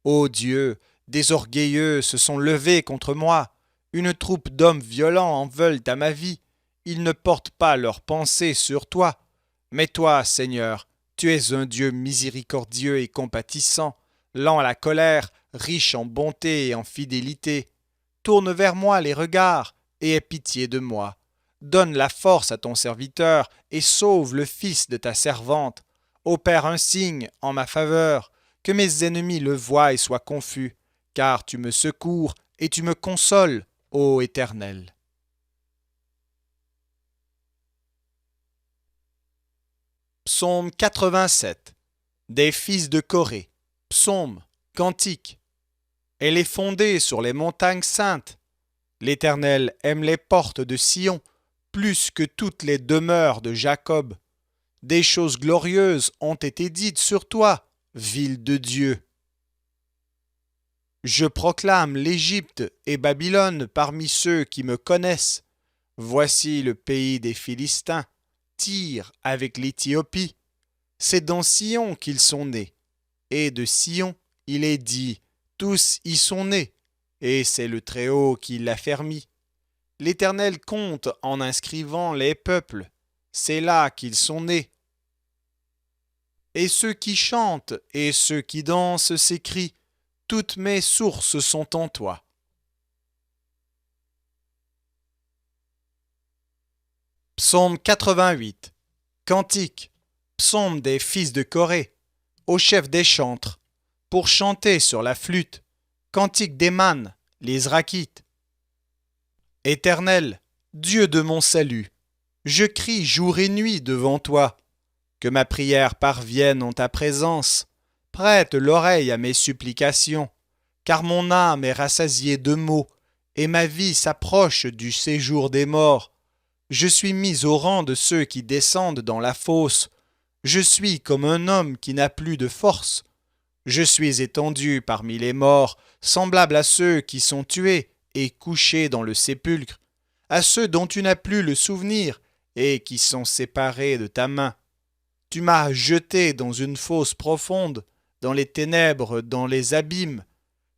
Ô Dieu, des orgueilleux se sont levés contre moi, une troupe d'hommes violents en veulent à ma vie, ils ne portent pas leurs pensées sur toi. Mais toi, Seigneur, tu es un Dieu miséricordieux et compatissant, lent à la colère, riche en bonté et en fidélité. Tourne vers moi les regards et aie pitié de moi. Donne la force à ton serviteur et sauve le fils de ta servante. opère un signe en ma faveur, que mes ennemis le voient et soient confus, car tu me secours et tu me consoles, ô Éternel. Psaume 87. Des fils de Corée. Psaume, cantique. Elle est fondée sur les montagnes saintes. L'Éternel aime les portes de Sion plus que toutes les demeures de Jacob. Des choses glorieuses ont été dites sur toi, ville de Dieu. Je proclame l'Égypte et Babylone parmi ceux qui me connaissent. Voici le pays des Philistins, Tyr avec l'Éthiopie. C'est dans Sion qu'ils sont nés. Et de Sion, il est dit, tous y sont nés. Et c'est le Très-Haut qui l'affermit. L'Éternel compte en inscrivant les peuples. C'est là qu'ils sont nés. Et ceux qui chantent et ceux qui dansent s'écrient, toutes mes sources sont en toi. Psaume 88. Cantique. Psaume des fils de Corée, au chef des chantres, pour chanter sur la flûte. Cantique d'Éman, les Israélites. Éternel, Dieu de mon salut, je crie jour et nuit devant toi. Que ma prière parvienne en ta présence. Prête l'oreille à mes supplications, car mon âme est rassasiée de maux, et ma vie s'approche du séjour des morts. Je suis mis au rang de ceux qui descendent dans la fosse. Je suis comme un homme qui n'a plus de force. Je suis étendu parmi les morts, semblable à ceux qui sont tués et couchés dans le sépulcre, à ceux dont tu n'as plus le souvenir et qui sont séparés de ta main. Tu m'as jeté dans une fosse profonde, dans les ténèbres, dans les abîmes.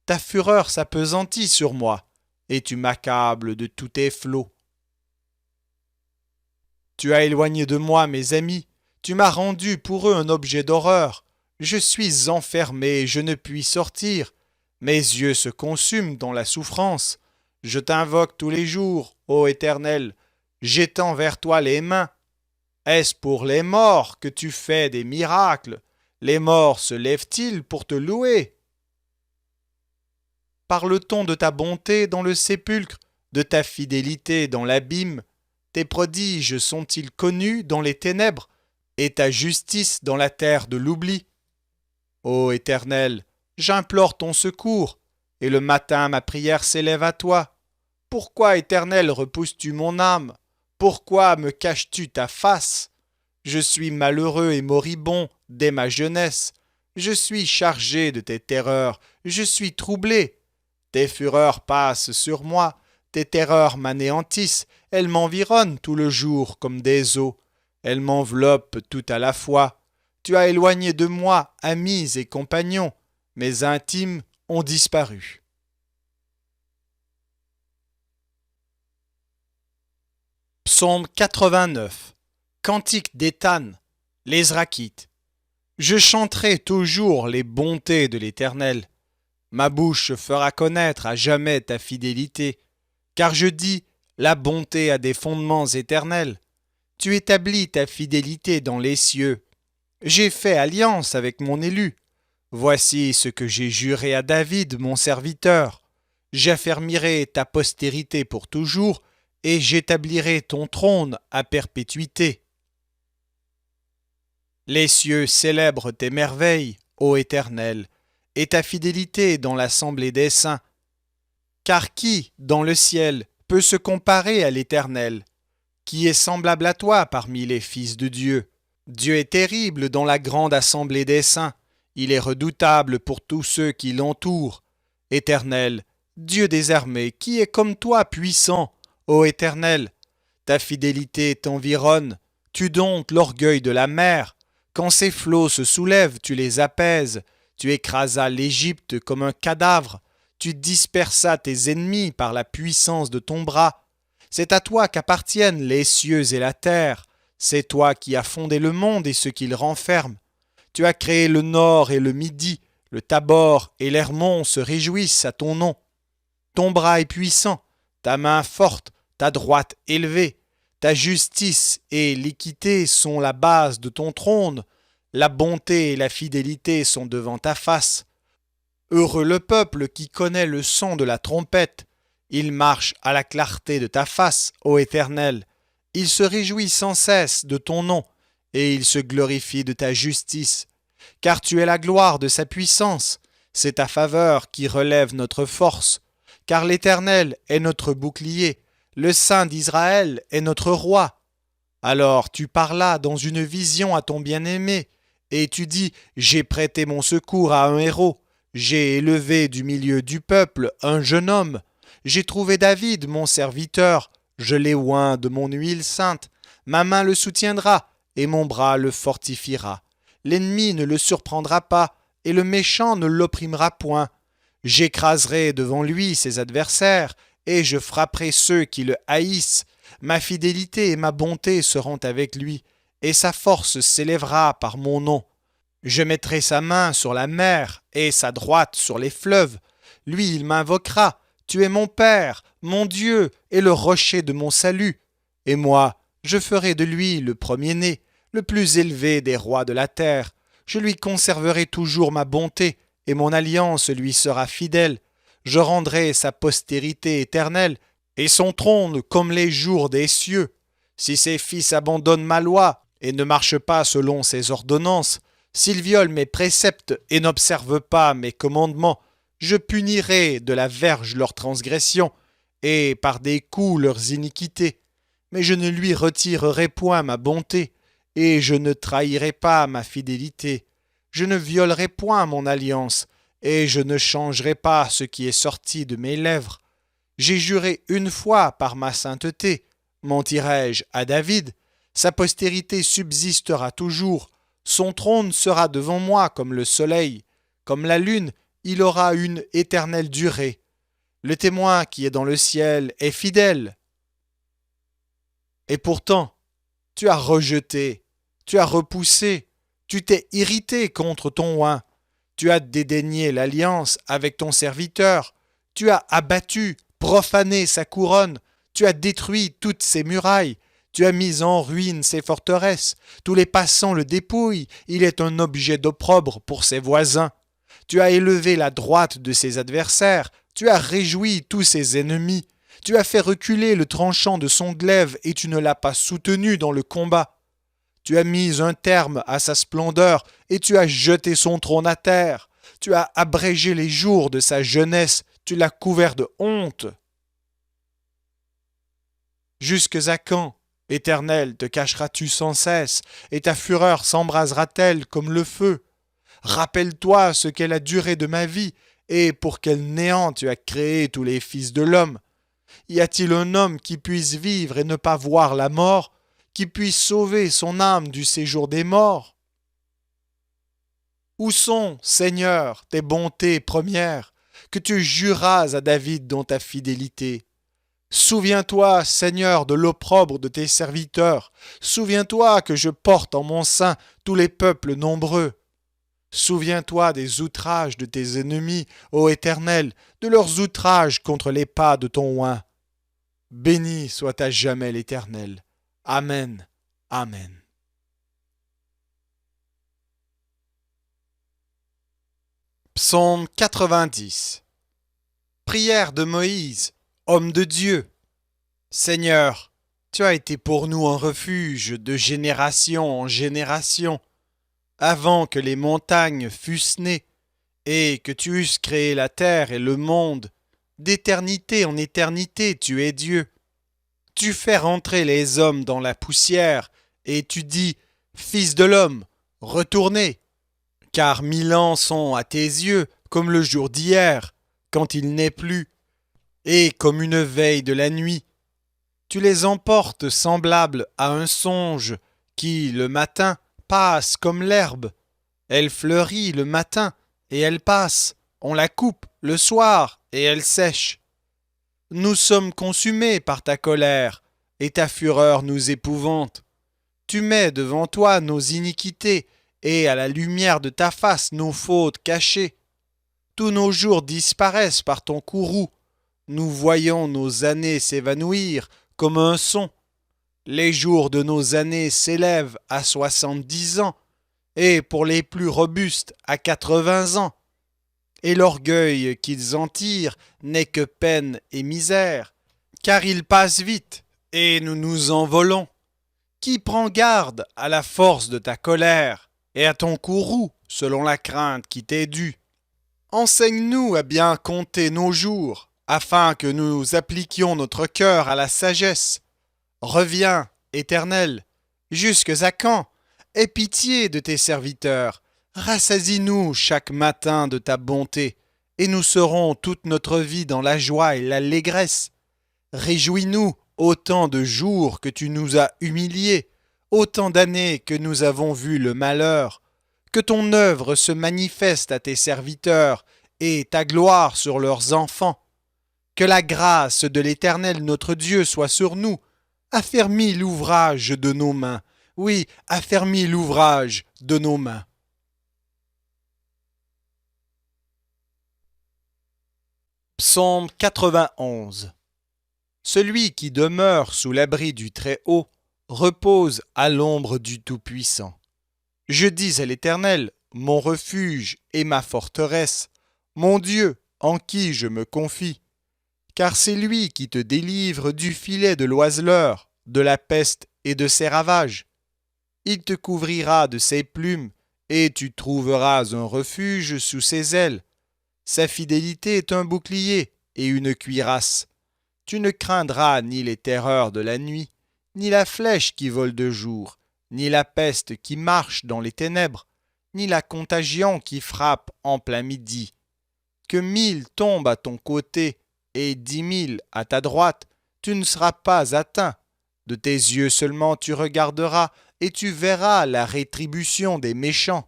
Ta fureur s'appesantit sur moi, et tu m'accables de tous tes flots. Tu as éloigné de moi mes amis, tu m'as rendu pour eux un objet d'horreur. Je suis enfermé, je ne puis sortir. Mes yeux se consument dans la souffrance. Je t'invoque tous les jours, ô Éternel, j'étends vers toi les mains. Est-ce pour les morts que tu fais des miracles? Les morts se lèvent-ils pour te louer? Parle-t-on de ta bonté dans le sépulcre, de ta fidélité dans l'abîme? Tes prodiges sont-ils connus dans les ténèbres, et ta justice dans la terre de l'oubli? Ô Éternel, j'implore ton secours, et le matin ma prière s'élève à toi. Pourquoi, Éternel, repousses-tu mon âme? Pourquoi me caches-tu ta face? Je suis malheureux et moribond dès ma jeunesse. Je suis chargé de tes terreurs, je suis troublé. Tes fureurs passent sur moi, tes terreurs m'anéantissent, elles m'environnent tout le jour comme des eaux. Elles m'enveloppent tout à la fois. Tu as éloigné de moi amis et compagnons, mes intimes ont disparu. Psaume 89. Cantique d'Étan, les Israélites. Je chanterai toujours les bontés de l'Éternel. Ma bouche fera connaître à jamais ta fidélité, car je dis, la bonté a des fondements éternels. Tu établis ta fidélité dans les cieux. J'ai fait alliance avec mon élu. Voici ce que j'ai juré à David, mon serviteur. J'affermirai ta postérité pour toujours, et j'établirai ton trône à perpétuité. Les cieux célèbrent tes merveilles, ô Éternel, et ta fidélité dans l'assemblée des saints. Car qui, dans le ciel, peut se comparer à l'Éternel? Qui est semblable à toi parmi les fils de Dieu? Dieu est terrible dans la grande assemblée des saints. Il est redoutable pour tous ceux qui l'entourent. Éternel, Dieu des armées, qui est comme toi puissant? Ô Éternel, ta fidélité t'environne, tu domptes l'orgueil de la mer. Quand ses flots se soulèvent, tu les apaises. Tu écrasas l'Égypte comme un cadavre. Tu dispersas tes ennemis par la puissance de ton bras. C'est à toi qu'appartiennent les cieux et la terre. C'est toi qui as fondé le monde et ce qu'il renferme. Tu as créé le nord et le midi. Le Tabor et l'Hermon se réjouissent à ton nom. Ton bras est puissant, ta main forte, ta droite élevée. Ta justice et l'équité sont la base de ton trône. La bonté et la fidélité sont devant ta face. Heureux le peuple qui connaît le son de la trompette. Il marche à la clarté de ta face, ô Éternel. Il se réjouit sans cesse de ton nom, et il se glorifie de ta justice. Car tu es la gloire de sa puissance, c'est ta faveur qui relève notre force. Car l'Éternel est notre bouclier, le Saint d'Israël est notre roi. Alors tu parlas dans une vision à ton bien-aimé, et tu dis, j'ai prêté mon secours à un héros, j'ai élevé du milieu du peuple un jeune homme, j'ai trouvé David mon serviteur, je l'ai oint de mon huile sainte, ma main le soutiendra, et mon bras le fortifiera. L'ennemi ne le surprendra pas, et le méchant ne l'opprimera point. J'écraserai devant lui ses adversaires, et je frapperai ceux qui le haïssent. Ma fidélité et ma bonté seront avec lui, et sa force s'élèvera par mon nom. Je mettrai sa main sur la mer, et sa droite sur les fleuves. Lui, il m'invoquera. Tu es mon Père, mon Dieu, et le rocher de mon salut. Et moi, je ferai de lui le premier-né, le plus élevé des rois de la terre. Je lui conserverai toujours ma bonté, et mon alliance lui sera fidèle. Je rendrai sa postérité éternelle, et son trône comme les jours des cieux. Si ses fils abandonnent ma loi, et ne marchent pas selon ses ordonnances, s'ils violent mes préceptes et n'observent pas mes commandements, je punirai de la verge leurs transgressions, et par des coups leurs iniquités. Mais je ne lui retirerai point ma bonté, et je ne trahirai pas ma fidélité. Je ne violerai point mon alliance, et je ne changerai pas ce qui est sorti de mes lèvres. J'ai juré une fois par ma sainteté, mentirai-je à David, sa postérité subsistera toujours, son trône sera devant moi comme le soleil, comme la lune, il aura une éternelle durée. Le témoin qui est dans le ciel est fidèle. Et pourtant, tu as rejeté, tu as repoussé, tu t'es irrité contre ton oint, tu as dédaigné l'alliance avec ton serviteur, tu as abattu, profané sa couronne, tu as détruit toutes ses murailles, tu as mis en ruine ses forteresses, tous les passants le dépouillent, il est un objet d'opprobre pour ses voisins. Tu as élevé la droite de ses adversaires, tu as réjoui tous ses ennemis, tu as fait reculer le tranchant de son glaive et tu ne l'as pas soutenu dans le combat. Tu as mis un terme à sa splendeur et tu as jeté son trône à terre. Tu as abrégé les jours de sa jeunesse, tu l'as couvert de honte. Jusques à quand, Éternel, te cacheras-tu sans cesse, et ta fureur s'embrasera-t-elle comme le feu? Rappelle-toi ce qu'est la durée de ma vie, et pour quel néant tu as créé tous les fils de l'homme. Y a-t-il un homme qui puisse vivre et ne pas voir la mort, qui puisse sauver son âme du séjour des morts? Où sont, Seigneur, tes bontés premières, que tu juras à David dans ta fidélité? Souviens-toi, Seigneur, de l'opprobre de tes serviteurs. Souviens-toi que je porte en mon sein tous les peuples nombreux. Souviens-toi des outrages de tes ennemis, ô Éternel, de leurs outrages contre les pas de ton oint. Béni soit à jamais l'Éternel. Amen. Amen. Psaume 90. Prière de Moïse, homme de Dieu. Seigneur, tu as été pour nous un refuge de génération en génération, avant que les montagnes fussent nées, et que tu eusses créé la terre et le monde. D'éternité en éternité, tu es Dieu. Tu fais rentrer les hommes dans la poussière, et tu dis, Fils de l'homme, retournez. Car 1000 ans sont à tes yeux comme le jour d'hier, quand il n'est plus, et comme une veille de la nuit. Tu les emportes semblables à un songe qui, le matin, passe comme l'herbe. Elle fleurit le matin et elle passe. On la coupe le soir et elle sèche. Nous sommes consumés par ta colère et ta fureur nous épouvante. Tu mets devant toi nos iniquités et à la lumière de ta face nos fautes cachées. Tous nos jours disparaissent par ton courroux. Nous voyons nos années s'évanouir comme un son. Les jours de nos années s'élèvent à 70 ans, et pour les plus robustes à 80 ans. Et l'orgueil qu'ils en tirent n'est que peine et misère, car il passe vite, et nous nous envolons. Qui prend garde à la force de ta colère, et à ton courroux, selon la crainte qui t'est due. Enseigne-nous à bien compter nos jours, afin que nous appliquions notre cœur à la sagesse. Reviens, Éternel, jusques à quand? Aie pitié de tes serviteurs, rassasie-nous chaque matin de ta bonté, et nous serons toute notre vie dans la joie et l'allégresse. Réjouis-nous autant de jours que tu nous as humiliés, autant d'années que nous avons vu le malheur. Que ton œuvre se manifeste à tes serviteurs et ta gloire sur leurs enfants. Que la grâce de l'Éternel notre Dieu soit sur nous. Affermis l'ouvrage de nos mains. Oui, affermis l'ouvrage de nos mains. Psaume 91. Celui qui demeure sous l'abri du Très-Haut repose à l'ombre du Tout-Puissant. Je dis à l'Éternel, mon refuge et ma forteresse, mon Dieu en qui je me confie. Car c'est lui qui te délivre du filet de l'oiseleur, de la peste et de ses ravages. Il te couvrira de ses plumes, et tu trouveras un refuge sous ses ailes. Sa fidélité est un bouclier et une cuirasse. Tu ne craindras ni les terreurs de la nuit, ni la flèche qui vole de jour, ni la peste qui marche dans les ténèbres, ni la contagion qui frappe en plein midi. Que 1000 tombent à ton côté et 10 000 à ta droite, tu ne seras pas atteint. De tes yeux seulement tu regarderas et tu verras la rétribution des méchants.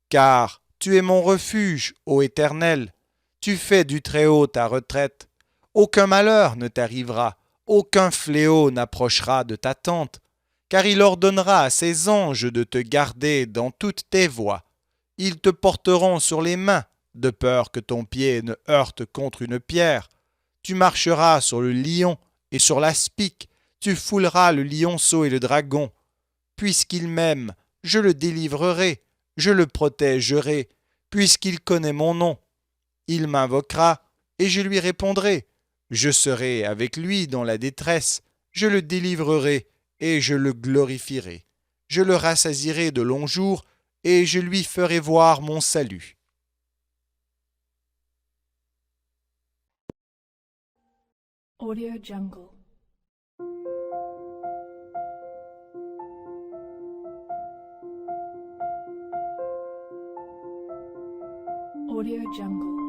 Car tu es mon refuge, ô Éternel, tu fais du Très-Haut ta retraite. Aucun malheur ne t'arrivera, aucun fléau n'approchera de ta tente, car il ordonnera à ses anges de te garder dans toutes tes voies. Ils te porteront sur les mains, de peur que ton pied ne heurte contre une pierre. Tu marcheras sur le lion et sur l'aspic, tu fouleras le lionceau et le dragon. Puisqu'il m'aime, je le délivrerai, je le protégerai, puisqu'il connaît mon nom. Il m'invoquera, et je lui répondrai. Je serai avec lui dans la détresse, je le délivrerai, et je le glorifierai. Je le rassasierai de longs jours, et je lui ferai voir mon salut. Audio Jungle. Audio Jungle.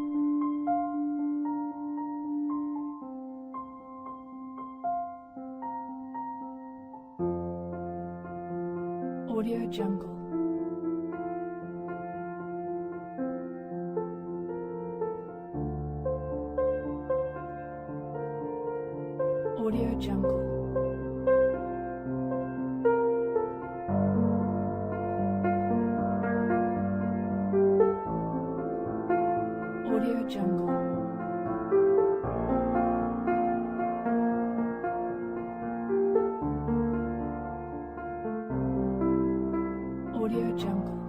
Audio Jungle. Audio Jungle. Audio Jungle. Audio Jungle. Audio Jungle. Audio Jungle.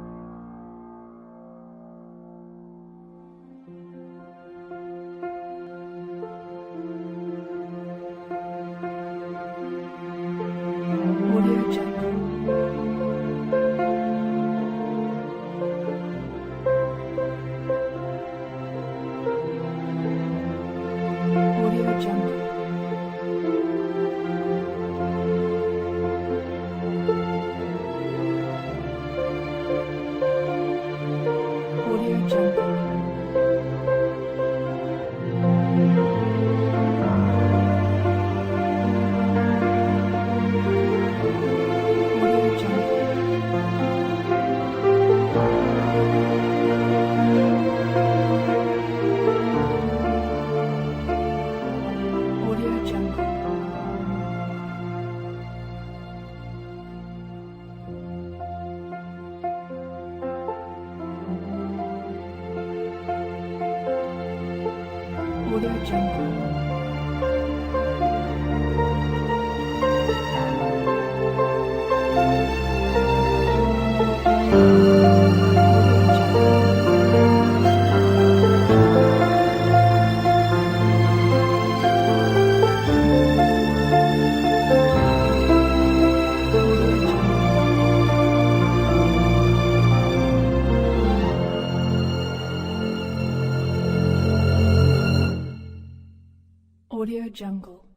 Audio Jungle. Audio Jungle. Audio Jungle. Audio Jungle. Audio Jungle.